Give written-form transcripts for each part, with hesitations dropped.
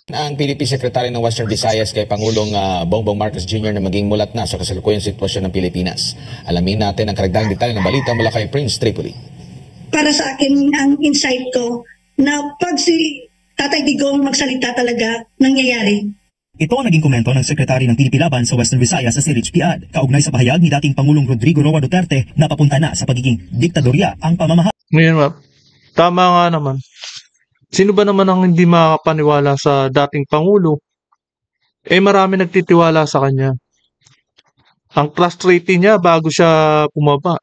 Ang PDP Secretary ng Western Visayas kay Pangulong Bongbong Marcos Jr. na maging mulat na sa kasalukuyang sitwasyon ng Pilipinas. Alamin natin ang karagdagang detalye ng balita mula kay Prince Tripoli. Para sa akin, ang insight ko na pag si Tatay Digong magsalita talaga, nangyayari. Ito ang naging komento ng Sekretary ng PDP Laban sa Western Visayas sa si Rich Piad, kaugnay sa pahayag ni dating Pangulong Rodrigo Roa Duterte na papunta na sa pagiging diktadorya ang pamamahala. Ngayon, ma'am, tama nga naman. Sino ba naman ang hindi makakapaniwala sa dating Pangulo? Marami nagtitiwala sa kanya. Ang trust rating niya bago siya bumaba,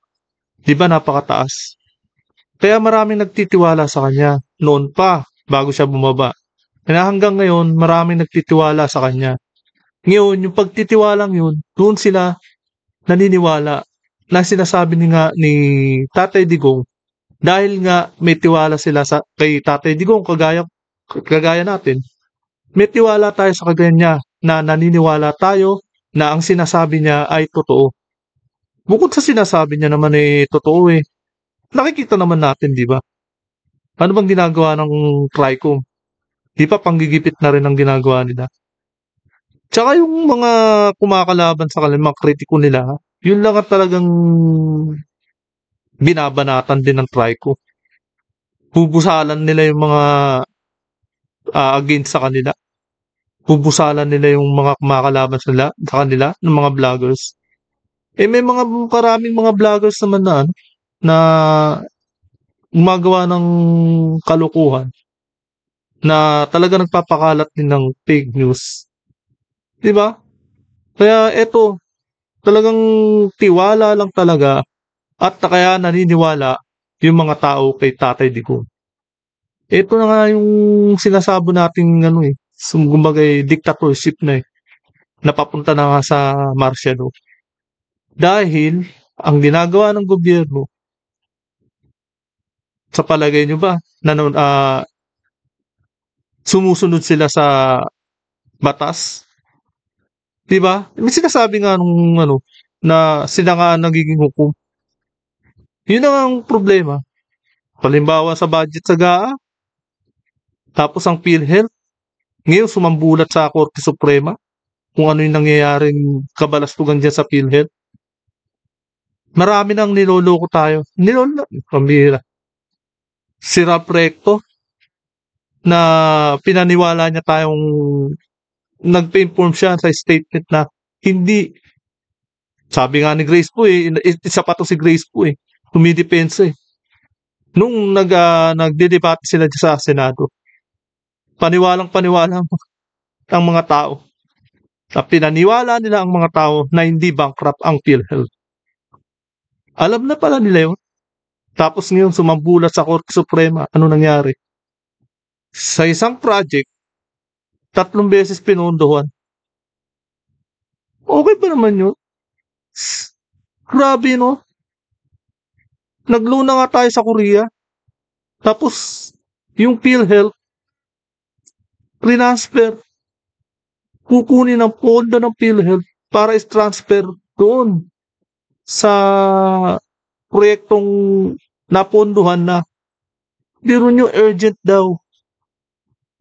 di ba napakataas? Kaya maraming nagtitiwala sa kanya noon pa bago siya bumaba. Kaya hanggang ngayon, maraming nagtitiwala sa kanya. Ngayon, yung pagtitiwalang yun, doon sila naniniwala na sinasabi ni Tatay Digong. Dahil nga may tiwala sila kay Tatay Digong, kagaya natin, may tiwala tayo sa kagaya niya na naniniwala tayo na ang sinasabi niya ay totoo. Bukod sa sinasabi niya naman totoo nakikita naman natin, di ba? Ano bang ginagawa ng TRICOM? Di pa panggigipit na rin ang ginagawa nila. Tsaka yung mga kumakalaban sa kanila, mga kritiko nila, yun lang at talagang binabanatan din ng TRICO. Bubusalan nila yung mga against sa kanila. Bubusalan nila yung mga kumakalaban sa kanila ng mga vloggers. May karaming mga vloggers naman na gumagawa ng kalukuhan na talaga nagpapakalat din ng fake news. Di ba? Kaya eto, talagang tiwala lang talaga at kaya naniniwala yung mga tao kay Tatay Digong. Ito na nga yung sinasabo nating sumbagay dictatorship na napapunta na nga sa martial law. Dahil ang ginagawa ng gobyerno, sa palagay nyo ba, sumusunod sila sa batas? Diba? May sinasabi nga na sila nga nagiging hukom. Yun ang problema. Halimbawa sa budget sa GAA, tapos ang PhilHealth, ngayon sumambulat sa Korte Suprema kung ano yung nangyayaring kabalastugan dyan sa PhilHealth. Marami nang niloloko tayo. Pambira. Si Rob Recto, na pinaniwala niya tayong nagpa-inform siya sa statement na hindi. Sabi nga ni Grace po isa pa to si Grace po tumidepensa Nung nagdedebate sila sa Senado, paniwalang-paniwala ang mga tao. Pinaniwala nila ang mga tao na hindi bankrupt ang PhilHealth. Alam na pala nila yun. Tapos ngayon sumambulat sa Korte Suprema. Ano nangyari? Sa isang project, 3 beses pinondohan. Okay ba naman yun? Grabe, no? Nagluna nga tayo sa Korea. Tapos, yung PhilHealth, transfer. Kukunin ang pondo ng PhilHealth para is-transfer doon sa proyektong napondohan na. Biro nyo, urgent daw.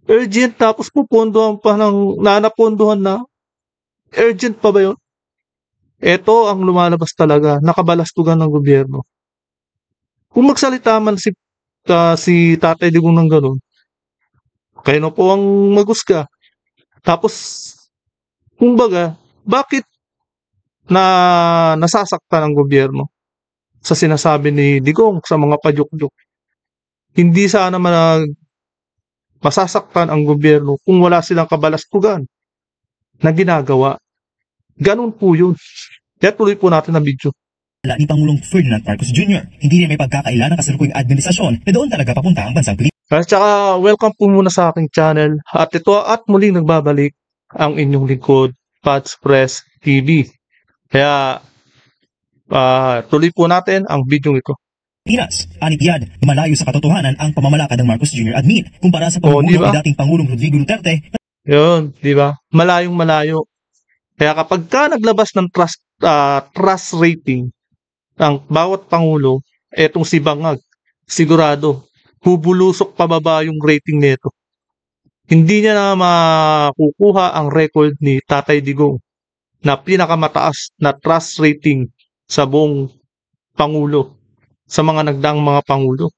Urgent, tapos pupondohan pa ng napondohan na. Urgent pa ba yun? Ito ang lumalabas talaga, nakabalastugan ng gobyerno. Kung magsalita man si Tatay Digong ng ganun, kayo na po ang magusga. Tapos, kumbaga, bakit nasasaktan ang gobyerno sa sinasabi ni Digong sa mga pajuk-juk? Hindi sana masasaktan ang gobyerno kung wala silang kabalastugan na ginagawa. Ganun po yun. Kaya tuloy po natin ang video. Ni Pangulong Ferdinand Marcos Jr. Hindi rin may pagkakaila ng kasalukuyang administrasyon na doon talaga papunta ang bansang Pilipinas. At saka welcome po muna sa aking channel. At ito at muling nagbabalik ang inyong lingkod, Pats Press TV. Kaya tuloy po natin ang video ito. Pinas, Piad, malayo sa katotohanan ang pamamalakad ng Marcos Jr. admin kumpara sa pamumuno diba? ng dating Pangulong Rodrigo Duterte. Yun, di ba? Malayong malayo. Kaya kapag naglabas ng trust rating ang bawat Pangulo, etong si Bangag, sigurado, bubulusok pababa yung rating nito. hindi niya na makukuha ang record ni Tatay Digong na pinakamataas na trust rating sa buong Pangulo, sa mga nagdaang mga Pangulo.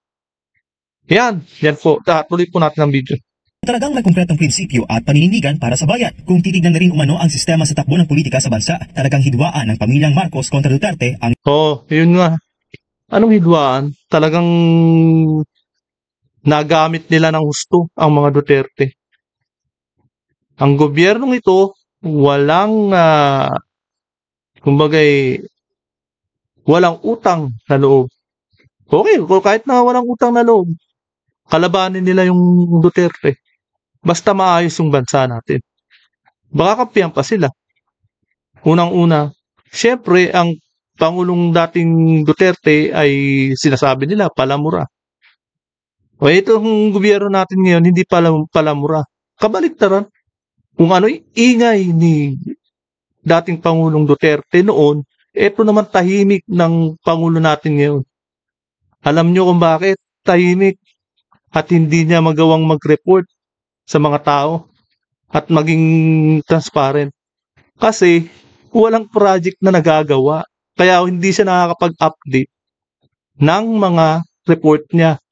Yan po. Tuloy po natin ang video. Talagang may konkretong prinsipyo at paninindigan para sa bayan. Kung titignan na rin umano ang sistema sa takbo ng politika sa bansa, talagang hidwaan ng pamilyang Marcos kontra Duterte ang Yun nga. Anong hidwaan? Talagang nagamit nila ng husto ang mga Duterte. Ang gobyernong ito, walang walang utang na loob. Okay, kahit na walang utang na loob, kalabanin nila yung Duterte. Basta maayos yung bansa natin. Baka kampihan pa sila. Unang-una, syempre, ang Pangulong dating Duterte ay sinasabi nila, palamura. O itong gobyerno natin ngayon, hindi palamura. Kabaliktaran. Kung ano ingay ni dating Pangulong Duterte noon, ito naman tahimik ng Pangulo natin ngayon. Alam nyo kung bakit tahimik at hindi niya magawang mag-report sa mga tao at maging transparent? Kasi walang project na nagagawa. Kaya hindi siya nakakapag-update ng mga report niya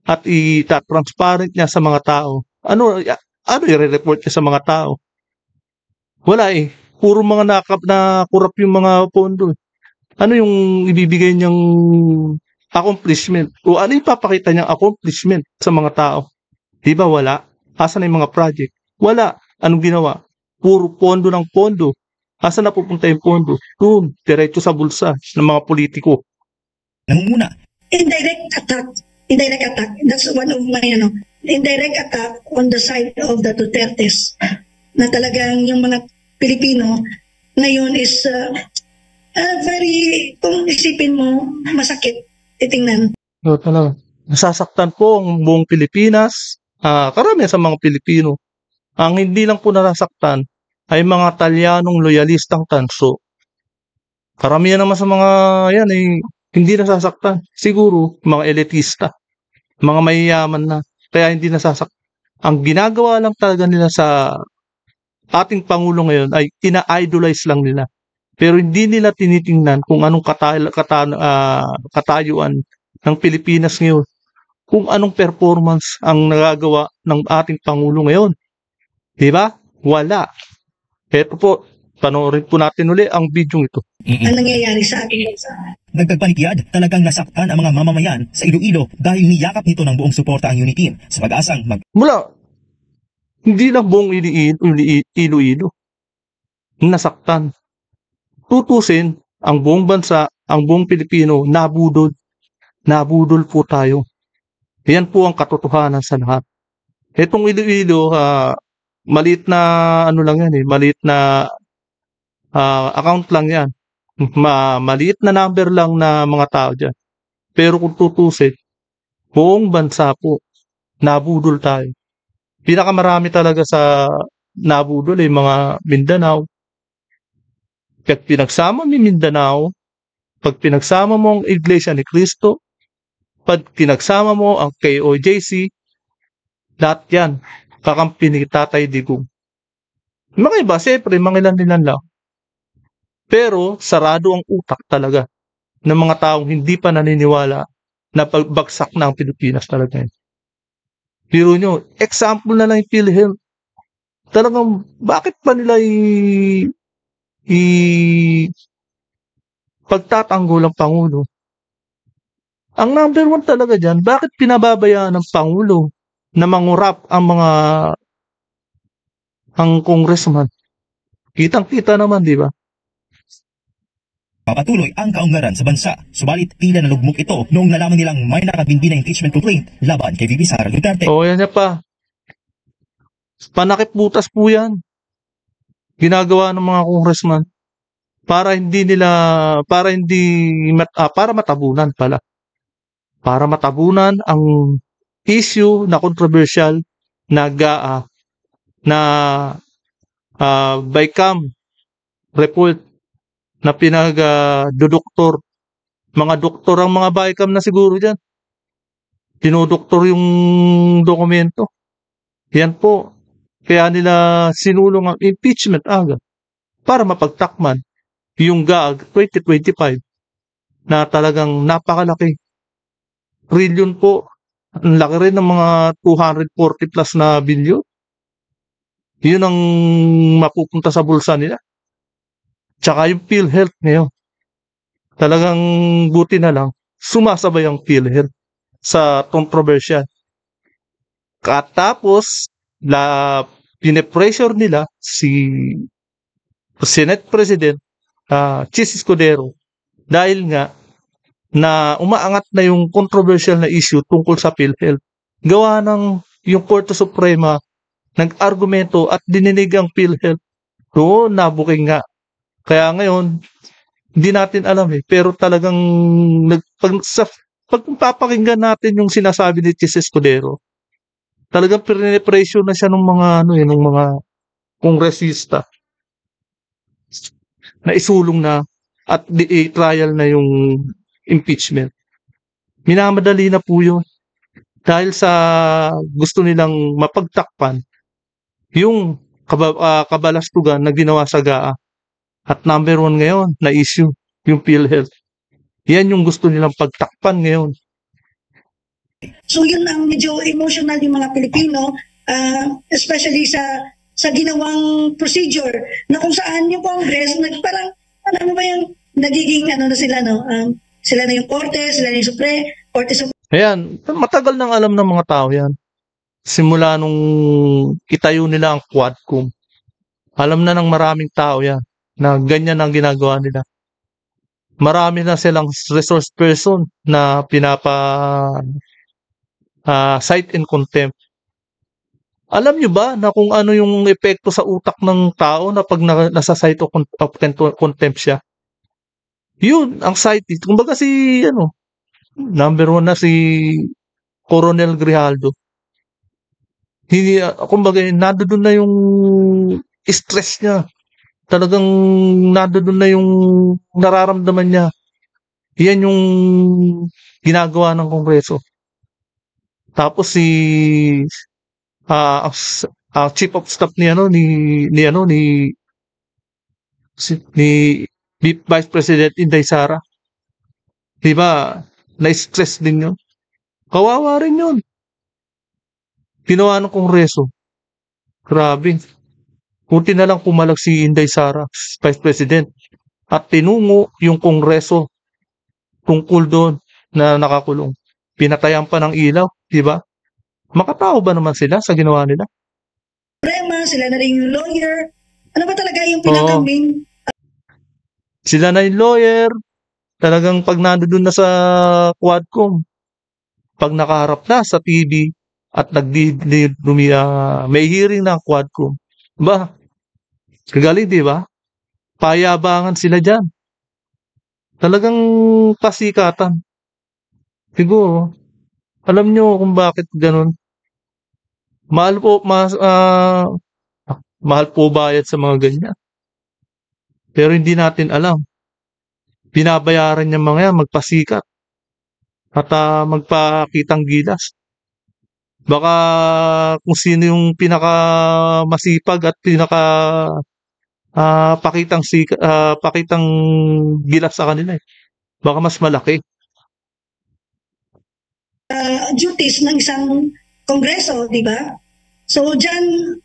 at ita-transparent niya sa mga tao. Ano i-report niya sa mga tao? Wala eh. Puro mga nakurap yung mga pondo. Ano yung ibibigay niyang accomplishment? O ano ipapakita niyang accomplishment sa mga tao? Di ba wala? Asan na yung mga project? Wala. Anong ginawa? Puro pondo ng pondo. Asan na pupunta yung pondo? Doon, diretso sa bulsa ng mga politiko. nangunguna. Indirect attack. That's one of my indirect attack on the side of the Dutertes, na talagang yung mga Pilipino ngayon is very, kung isipin mo, masakit titingnan. Talaga. Nasasaktan po ang buong Pilipinas. Karamihan sa mga Pilipino. Ang hindi lang po nasasaktan ay mga Talyanong loyalistang tanso. Karamihan naman sa mga yan ay hindi nasasaktan. Siguro, mga elitista, mga mayayaman na, kaya hindi nasasaktan. Ang ginagawa lang talaga nila sa ating Pangulo ngayon ay ina-idolize lang nila. Pero hindi nila tinitingnan kung anong katayuan ng Pilipinas ngayon. Kung anong performance ang nagagawa ng ating Pangulo ngayon. Diba? Wala. Ito po, panoorin po natin uli ang video ito. Ang nangyayari sa ating bansa. Dagdag panitiyad, talagang nasaktan ang mga mamamayan sa Iloilo dahil niyakap nito ng buong suporta ang Uniteam sa pag-asang Mula, hindi lang buong Iloilo nasaktan. Tutusin, ang buong bansa, ang buong Pilipino, nabudol. Nabudol po tayo. Yan po ang katotohanan sa lahat. Itong Iloilo, maliit na maliit na account lang yan. Maliit na number lang na mga tao dyan. Pero kung tutusin, buong bansa po, nabudol tayo. Pinakamarami talaga sa nabudol mga Mindanao. Pag pinagsama mo Mindanao, pag pinagsama mo ang Iglesia ni Cristo, pag pinagsama mo ang KOJC, lahat yan, kakampi ni Tatay Digong. Mga iba, siyempre, mangilan-ilan lang. Pero, sarado ang utak talaga ng mga taong hindi pa naniniwala na pagbagsak na ang Pilipinas talaga. Biro nyo, example na lang yung PhilHealth. Talagang, bakit pa nila pagtatanggol ang Pangulo? Ang number one talaga dyan, bakit pinababayaan ng Pangulo na mangurap ang congressman? Kitang-kita naman, di ba? papatuloy ang kaunlaran sa bansa. Subalit tila nalugmok ito noong nalaman nilang may nakabindi na impeachment complaint laban kay VP Sara Duterte. Yan niya pa. Panakip butas po yan. Ginagawa ng mga congressman para matabunan pala. Para matabunan ang issue na controversial na BICAM report na pinag-dodoktor. Mga doktor ang mga BICAM na siguro dyan. Dinodoktor yung dokumento. Yan po. Kaya nila sinulong ang impeachment agad para mapagtakman yung GAG 2025 na talagang napakalaki. Trillion po. Ang laki rin ng mga 240 plus na bilyon. Yun ang mapupunta sa bulsa nila. Tsaka yung PhilHealth ngayon. Talagang buti na lang, sumasabay ang PhilHealth sa controversial. At tapos, pine-pressure nila si Senate President Chis Escudero dahil nga na umaangat na yung controversial na issue tungkol sa PhilHealth. Gawa ng yung Korte Suprema nag-argumento at dininig ang PhilHealth. Doon, nabuking nga. Kaya ngayon, hindi natin alam pero talagang pag papakinggan natin yung sinasabi ni Chis Escudero, talagang pine-pressure na siya ng mga ng mga kongresista na isulong na at i-trial na yung impeachment. Minamadali na po yun. Dahil sa gusto nilang mapagtakpan yung kabalastugan na ginawa sa GAA. At number 1 ngayon na issue, yung PhilHealth. Yan yung gusto nilang pagtakpan ngayon. So yun ang medyo emotional yung mga Pilipino, especially sa ginawang procedure na kung saan yung Congress parang ano ba yung nagiging na sila sila na yung Korte, sila na yung Korte Suprema. Ayan, matagal nang alam ng mga tao yan. Simula nung itayo nila ang Quadcom. Alam na ng maraming tao yan na ganyan ang ginagawa nila. Marami na silang resource person na cite in contempt. Alam nyo ba na kung ano yung epekto sa utak ng tao na pag nasa site of contempt siya? Yun, ang site. Kumbaga number 1 na si Coronel Grijaldo. Kumbaga, nandoon na yung stress niya. Talagang nandoon na yung nararamdaman niya. Yan yung ginagawa ng Kongreso. Tapos Chief of Staff ni Vice President Inday Sara. 'Di ba? Na-stress din yun. Kawawa rin yun. Ginawa ng Kongreso. Grabe. Kunti na lang pumalag si Inday Sara, Vice President, at tinungo yung Kongreso tungkol doon na nakakulong. Pinatayan pa ng ilaw, di ba? Makatao ba naman sila sa ginawa nila? Sila na rin yung lawyer. Ano ba talaga yung pinaka-main? Sila na yung lawyer. Talagang pag nandoon na sa Quadcom, pag nakaharap na sa TV at may hearing na ang Quadcom, ba? Kagaling, di ba? Payabangan sila dyan. Talagang pasikatan. Siguro, alam nyo kung bakit ganun. Mahal po bayad sa mga ganyan. Pero hindi natin alam. Binabayaran niya mga yan magpasikat at magpakitang gilas. Baka kung sino yung pinakamasipag at pakitang gilas sa kanila. Baka mas malaki. Duties ng isang kongreso, di ba? So dyan,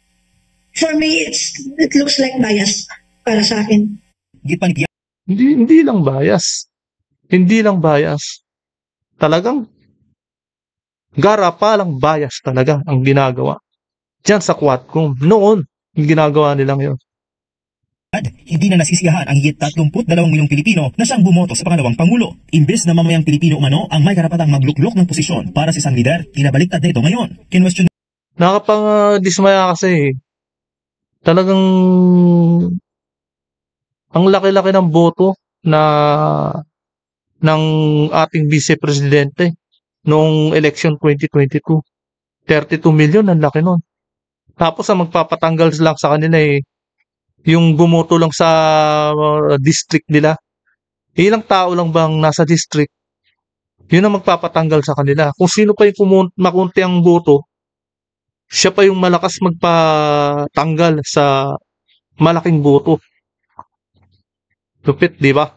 for me, it looks like bias para sa akin. Hindi lang bias. Hindi lang bias. Talagang garapalang bias talaga ang ginagawa. Diyan sa Quadcom. Noon, yung ginagawa nila ngayon. Hindi na nasisiyahan ang higit 32 milyong Pilipino na siyang bumoto sa pangalawang Pangulo. Imbes na mamayang Pilipino umano ang may karapatang magluklok ng posisyon para sa isang lider, tinabaliktad na ito ngayon. Nakapang-dismaya kasi talagang ang laki-laki ng boto ng ating Vice Presidente noong election 2022. 32 million, ang laki nun. Tapos ang magpapatanggal lang sa kanila yung bumoto lang sa district nila. Ilang tao lang bang nasa district? Yun ang magpapatanggal sa kanila. Kung sino pa yung makunti ang boto, Siya pa yung malakas magpatanggal sa malaking boto. Lupit, di ba?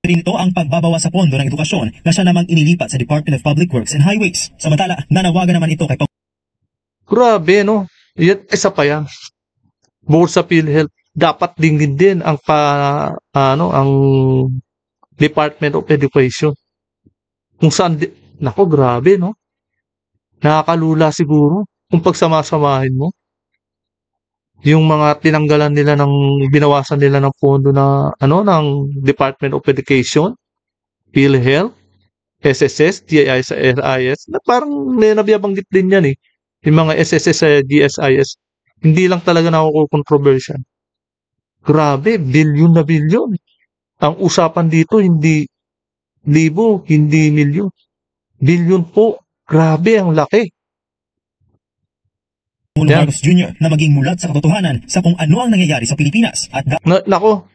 Rin ito ang pagbabawa sa pondo ng edukasyon na siya namang inilipat sa Department of Public Works and Highways. Samantala, nanawagan naman ito kay Grabe, no? Yan, isa pa yan. Bukod sa PhilHealth, dapat din ang ang Department of Education. Kung saan, nako, grabe, no? Nakakalula siguro kung pagsamasamahin mo. Yung mga tinanggalan nila binawasan nila ng pondo ng Department of Education, PhilHealth, SSS, GIS, SIS, na parang may nabiyabanggit din yan eh. Yung mga SSS sa GSIS, hindi lang talaga controversial. Grabe, bilyon na bilyon. Ang usapan dito, hindi libo, hindi milyon. Bilyon po. Grabe, ang laki. Pangulong Marcos Jr. na maging mulat sa katotohanan sa kung ano ang nangyayari sa Pilipinas at Nako.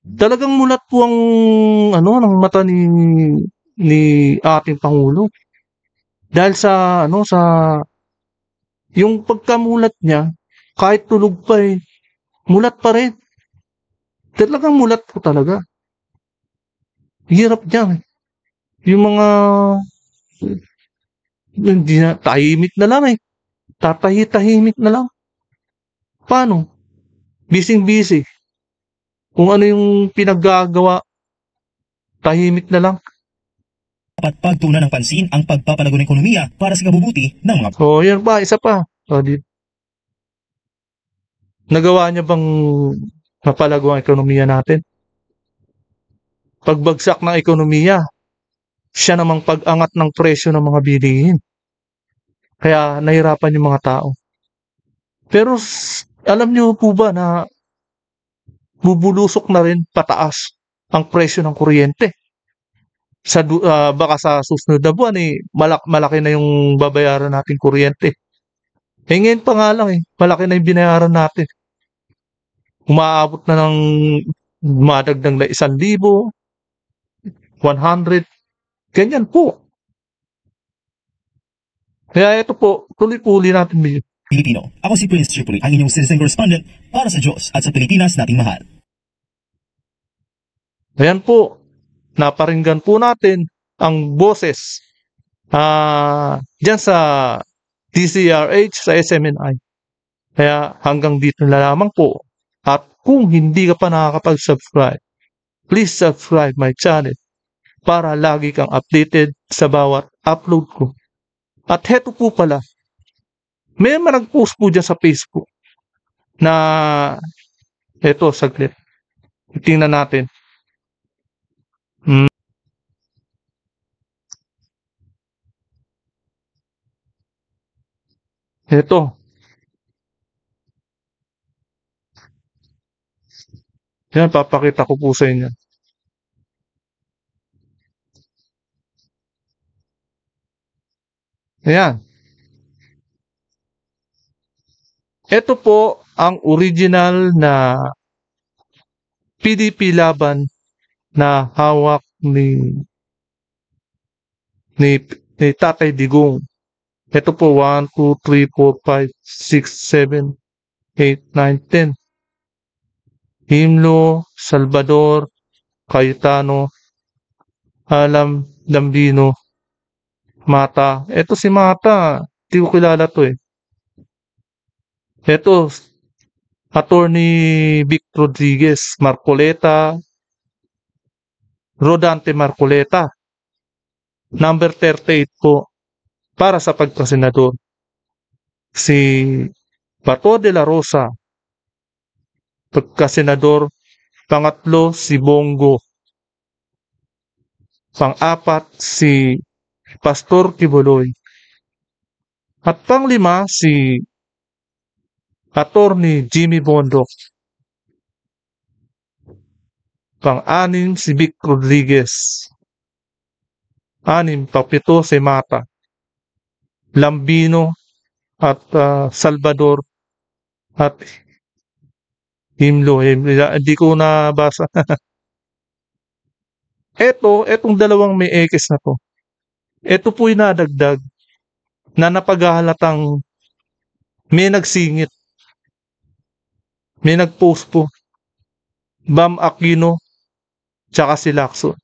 Talagang mulat po ang ng mata ni ating Pangulo. Dahil sa yung pagkamulat niya, kahit tulog pa mulat pa rin. Talagang mulat po talaga. Hirap niya. Yung mga hindi na, tahimik na lang Tatahi-tahimik na lang. Paano? Busy. Kung ano yung pinaggagawa, tahimik na lang. dapat pagtuunan ng pansin ang pagpapalago ng ekonomiya para sa kabubuti ng mga Yan pa, isa pa. Nagawa niya bang mapalago ang ekonomiya natin? Pagbagsak ng ekonomiya, siya namang pag-angat ng presyo ng mga bilihin. Kaya nahirapan yung mga tao. Pero alam niyo po ba na bubulusok na rin pataas ang presyo ng kuryente? Baka sa susunod na buwan malaki na yung babayaran nating kuryente. Ngayon pa nga lang malaki na yung binayaran natin. Umaabot na ng madagdag na 1,000, 100, ganyan po. Kaya ito po, tuloy-tuloy natin medyo. Pilipino. Ako si Prince Tripoli, ang inyong citizen correspondent para sa Diyos at sa Pilipinas nating mahal. Ayan po, naparinggan po natin ang boses dyan sa DCRH, sa SMNI. Kaya hanggang dito na lamang po. At kung hindi ka pa nakakapag-subscribe, please subscribe my channel para lagi kang updated sa bawat upload ko. At heto po pala, may nag-post po dyan sa Facebook na eto, saglit. Tingnan natin. Eto. Yan, papakita ko po sa inyo. Ayan. Ito po ang original na PDP laban na hawak ni Tatay Digong. Ito po 1, 2, 3, 4, 5, 6, 7, 8, 9, 10. Himlo, Salvador, Cayetano, Alam, Lambino, Mata. Ito si Mata, hindi ko kilala to Ito, Attorney Vic Rodriguez, Marcoleta, Rodante Marcoleta. Number 38 po para sa pagkasenador. Si Bato de la Rosa, pagkasenador. Pangatlo, si Bongo. Pang-apat, si Pastor Kibuloy. At pang-lima, si Attorney Jimmy Bondoc. Pang-anim, si Vic Rodriguez. 6, pang-7, si Mata. Lambino at Salvador at Himlo. Hindi ko nabasa. Etong dalawang may ekes na to. Ito po yung nadagdag. na napaghahalatang may nagsingit, may nagpost po, Bam Aquino, tsaka si Lacson.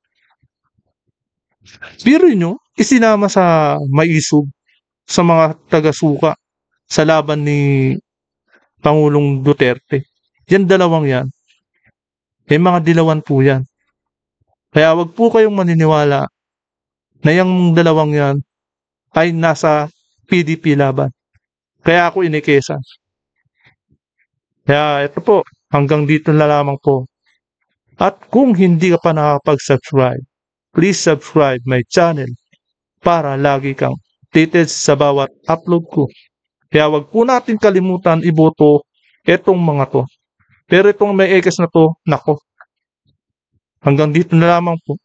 Pero nyo, isinama sa maisog sa mga taga-suka sa laban ni Pangulong Duterte. Yan dalawang yan. May mga dilawan po yan. Kaya wag po kayong maniniwala na yung dalawang yan ay nasa PDP laban. Kaya ako inikesan. Kaya ito po, hanggang dito na lamang po. At kung hindi ka pa nakakapag-subscribe, please subscribe my channel para lagi kang updated sa bawat upload ko. Kaya wag po natin kalimutan iboto etong mga to. Pero itong may ekes na to, nako. Hanggang dito na lamang po.